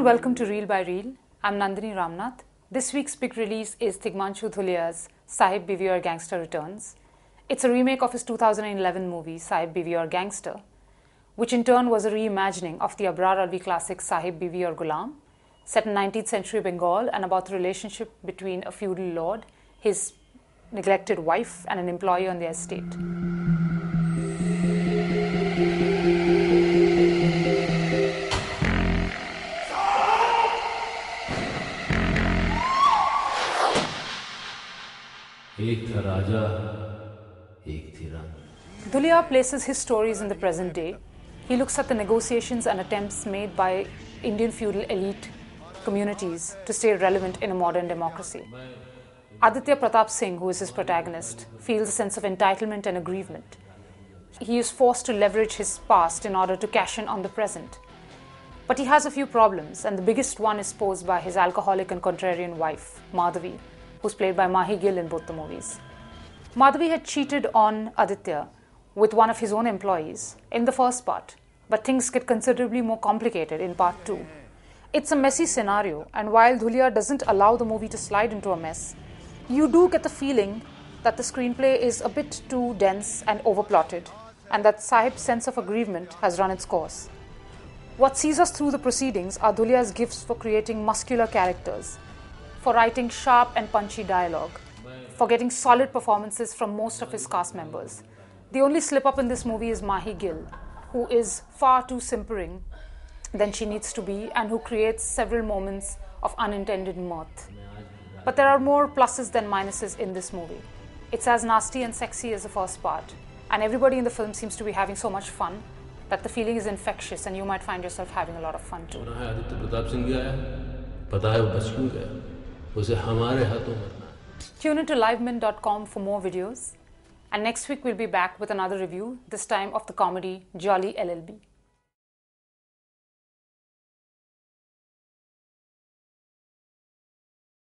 and welcome to Reel by Reel. I'm Nandini Ramnath. This week's big release is Tigmanshu Dhulia's Sahib, Biwi, Gangster returns. It's a remake of his 2011 movie Sahib, Biwi, Gangster, which in turn was a reimagining of the Abrar Alvi classic Sahib, Biwi, Ghulam, set in 19th century Bengal and about the relationship between a feudal lord, his neglected wife and an employee on the estate. Dhulia places his stories in the present day. He looks at the negotiations and attempts made by Indian feudal elite communities to stay relevant in a modern democracy. Aditya Pratap Singh, who is his protagonist, feels a sense of entitlement and aggrievement. He is forced to leverage his past in order to cash in on the present. But he has a few problems, and the biggest one is posed by his alcoholic and contrarian wife, Madhavi, who's played by Mahie Gill in both the movies. Madhavi had cheated on Aditya with one of his own employees in the first part, but things get considerably more complicated in part 2. It's a messy scenario, and while Dhulia doesn't allow the movie to slide into a mess, you do get the feeling that the screenplay is a bit too dense and overplotted, and that Sahib's sense of aggrievement has run its course. What sees us through the proceedings are Dhulia's gifts for creating muscular characters, for writing sharp and punchy dialogue, for getting solid performances from most of his cast members. The only slip-up in this movie is Mahie Gill, who is far too simpering than she needs to be and who creates several moments of unintended mirth. But there are more pluses than minuses in this movie. It's as nasty and sexy as the first part, and everybody in the film seems to be having so much fun that the feeling is infectious and you might find yourself having a lot of fun too. Tune into livemin.com for more videos. And next week we'll be back with another review, this time of the comedy Jolly LLB.